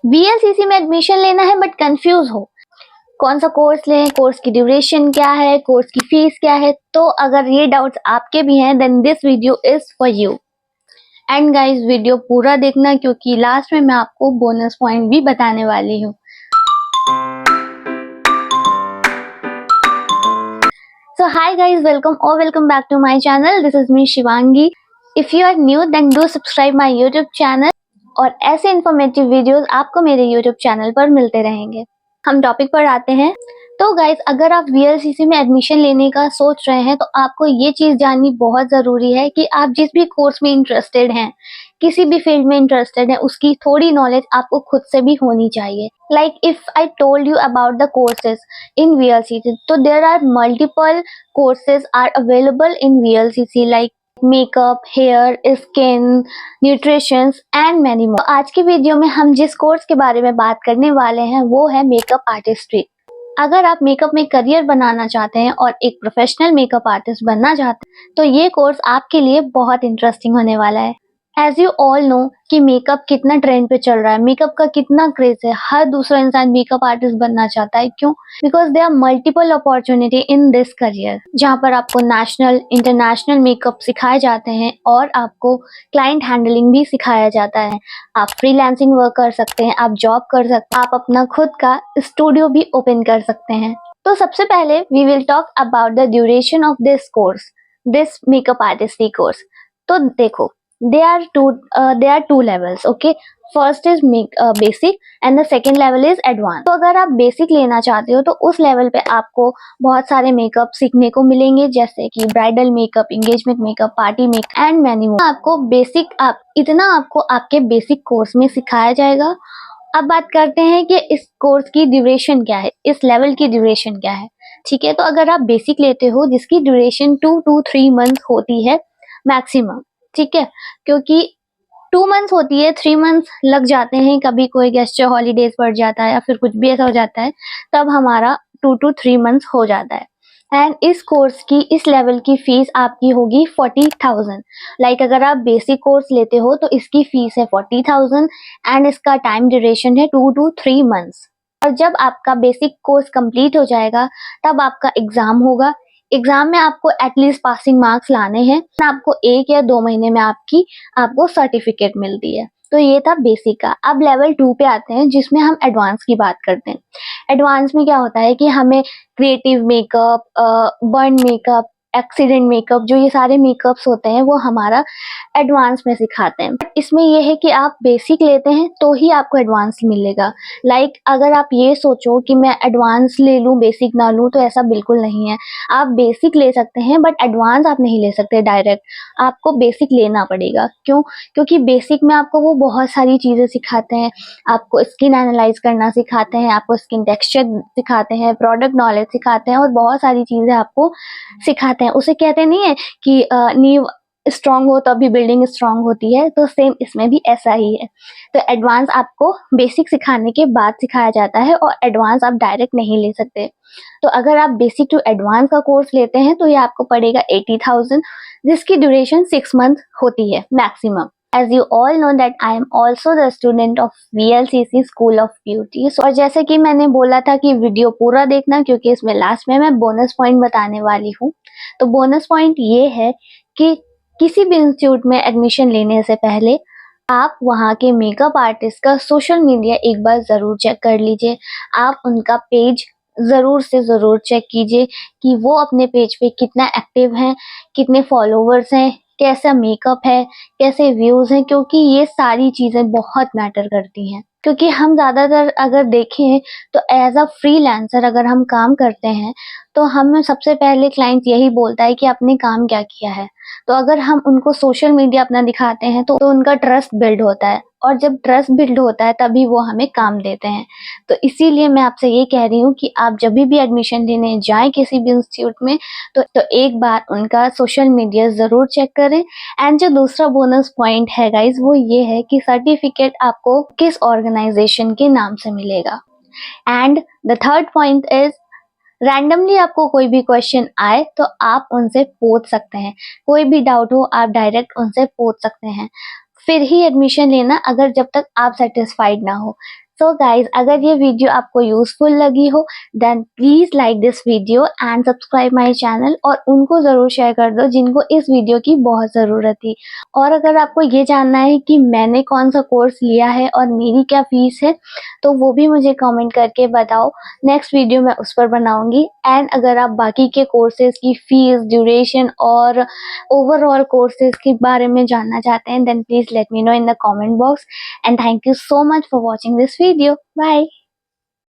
वीएलसीसी में एडमिशन लेना है बट कंफ्यूज हो कौन सा कोर्स लें, कोर्स की ड्यूरेशन क्या है, कोर्स की फीस क्या है, तो अगर ये डाउट्स आपके भी हैं then this video is for you. And guys video पूरा देखना क्योंकि लास्ट में मैं आपको बोनस पॉइंट भी बताने वाली हूँ। So hi guys, welcome back to my channel. This is me Shivangi. If you are new then do subscribe my YouTube channel और ऐसे इन्फॉर्मेटिव वीडियोस आपको मेरे YouTube चैनल पर मिलते रहेंगे। हम टॉपिक पर आते हैं। तो गाइज अगर आप वीएलसीसी में एडमिशन लेने का सोच रहे हैं तो आपको ये चीज़ जाननी बहुत ज़रूरी है कि आप जिस भी कोर्स में इंटरेस्टेड हैं, किसी भी फील्ड में इंटरेस्टेड है, उसकी थोड़ी नॉलेज आपको खुद से भी होनी चाहिए। Like if I told you about the courses in VLCC, तो there are multiple courses are available in VLCC like makeup, hair, skin, nutrition and many more. आज की वीडियो में हम जिस कोर्स के बारे में बात करने वाले हैं वो है मेकअप आर्टिस्ट्री। अगर आप मेकअप में करियर बनाना चाहते हैं और एक प्रोफेशनल मेकअप आर्टिस्ट बनना चाहते हैं तो ये कोर्स आपके लिए बहुत इंटरेस्टिंग होने वाला है। एज यू ऑल नो कि मेकअप कितना ट्रेंड पे चल रहा है, मेकअप का कितना क्रेज है, हर दूसरा इंसान मेकअप आर्टिस्ट बनना चाहता है। क्यों? Because there are multiple opportunity in this career, जहाँ पर आपको नेशनल इंटरनेशनल मेकअप सिखाए जाते हैं और आपको क्लाइंट हैंडलिंग भी सिखाया जाता है। आप फ्रीलांसिंग वर्क कर सकते हैं, आप जॉब कर सकते हैं, आप अपना खुद का स्टूडियो भी ओपन कर सकते हैं। तो सबसे पहले we will talk about the duration of this course, this makeup artistry course. तो देखो, there are two levels, okay? First is basic and the second level is advanced. तो अगर आप बेसिक लेना चाहते हो तो उस लेवल पे आपको बहुत सारे मेकअप सीखने को मिलेंगे, जैसे कि bridal makeup, engagement makeup, party makeup and many मोर। आपको बेसिक इतना आपको आपके बेसिक कोर्स में सिखाया जाएगा। अब बात करते हैं कि इस कोर्स की ड्यूरेशन क्या है, इस लेवल की ड्यूरेशन क्या है। ठीक है, तो अगर आप बेसिक लेते हो जिसकी ड्यूरेशन 2 to 3 मंथ होती है मैक्सिमम, ठीक है, क्योंकि 2 मंथ्स होती है, 3 मंथ्स लग जाते हैं, कभी कोई गेस्ट हॉलीडेज पड़ जाता है या फिर कुछ भी ऐसा हो जाता है, तब हमारा 2 to 3 मंथ्स हो जाता है। एंड इस कोर्स की, इस लेवल की फीस आपकी होगी 40,000। लाइक अगर आप बेसिक कोर्स लेते हो तो इसकी फीस है 40,000 एंड इसका टाइम ड्यूरेशन है 2 to 3 मंथ्स। और जब आपका बेसिक कोर्स कंप्लीट हो जाएगा तब आपका एग्जाम होगा। एग्जाम में आपको एटलीस्ट पासिंग मार्क्स लाने हैं, आपको 1 या 2 महीने में आपको सर्टिफिकेट मिलती है। तो ये था बेसिक का। अब लेवल 2 पे आते हैं जिसमें हम एडवांस की बात करते हैं। एडवांस में क्या होता है कि हमें creative makeup, burn makeup, accident makeup, जो ये सारे मेकअप्स होते हैं वो हमारा एडवांस में सिखाते हैं। इसमें ये है कि आप बेसिक लेते हैं तो ही आपको एडवांस मिलेगा। लाइक अगर आप ये सोचो कि मैं एडवांस ले लूँ बेसिक ना लूँ, तो ऐसा बिल्कुल नहीं है। आप बेसिक ले सकते हैं बट एडवांस आप नहीं ले सकते डायरेक्ट, आपको बेसिक लेना पड़ेगा। क्यों? क्योंकि बेसिक में आपको वो बहुत सारी चीज़ें सिखाते हैं। आपको स्किन एनालाइज करना सिखाते हैं, आपको स्किन टेक्सचर सिखाते हैं, प्रोडक्ट नॉलेज सिखाते हैं और बहुत सारी चीज़ें आपको सिखाते हैं। उसे कहते नहीं है कि नींव स्ट्रांग हो तभी बिल्डिंग स्ट्रांग होती है, तो सेम इसमें भी ऐसा ही है। तो एडवांस आपको बेसिक सिखाने के बाद सिखाया जाता है और एडवांस आप डायरेक्ट नहीं ले सकते। तो अगर आप बेसिक टू एडवांस का कोर्स लेते हैं तो ये आपको पड़ेगा 80,000, जिसकी ड्यूरेशन 6 मंथ होती है maximum. As you all know that I am also the student of VLCC School of Beauty. और जैसे कि मैंने बोला था कि वीडियो पूरा देखना क्योंकि इसमें लास्ट में मैं बोनस पॉइंट बताने वाली हूँ। तो बोनस पॉइंट ये है कि किसी भी इंस्टीट्यूट में एडमिशन लेने से पहले आप वहाँ के मेकअप आर्टिस्ट का सोशल मीडिया एक बार ज़रूर चेक कर लीजिए। आप उनका पेज ज़रूर से ज़रूर चेक कीजिए कि वो अपने पेज पे कितना एक्टिव हैं, कितने फॉलोवर्स हैं, कैसा मेकअप है, कैसे व्यूज़ हैं, क्योंकि ये सारी चीज़ें बहुत मैटर करती हैं। क्योंकि हम ज़्यादातर अगर देखें तो एज अ फ्रीलांसर अगर हम काम करते हैं तो हमें सबसे पहले क्लाइंट यही बोलता है कि आपने काम क्या किया है। तो अगर हम उनको सोशल मीडिया अपना दिखाते हैं तो उनका ट्रस्ट बिल्ड होता है, और जब ट्रस्ट बिल्ड होता है तभी वो हमें काम देते हैं। तो इसीलिए मैं आपसे ये कह रही हूँ कि आप जब भी एडमिशन लेने जाएं किसी भी इंस्टीट्यूट में तो एक बार उनका सोशल मीडिया ज़रूर चेक करें। एंड जो दूसरा बोनस पॉइंट है गाइज वो ये है कि सर्टिफिकेट आपको किस ऑर्गेनाइजेशन के नाम से मिलेगा। And the third point is randomly आपको कोई भी क्वेश्चन आए तो आप उनसे पूछ सकते हैं, कोई भी डाउट हो आप डायरेक्ट उनसे पूछ सकते हैं। फिर ही एडमिशन लेना अगर जब तक आप सेटिस्फाइड ना हो। सो गाइज, अगर ये वीडियो आपको यूजफुल लगी हो then please like this video and subscribe my channel, और उनको जरूर शेयर कर दो जिनको इस वीडियो की बहुत ज़रूरत थी। और अगर आपको ये जानना है कि मैंने कौन सा कोर्स लिया है और मेरी क्या फीस है, तो वो भी मुझे कमेंट करके बताओ। नेक्स्ट वीडियो मैं उस पर बनाऊंगी। एंड अगर आप बाकी के कोर्सेज की फीस, ड्यूरेशन और ओवरऑल कोर्सेज के बारे में जानना चाहते हैं then please let me know in the comment box, and thank you so much for watching this video. Bye.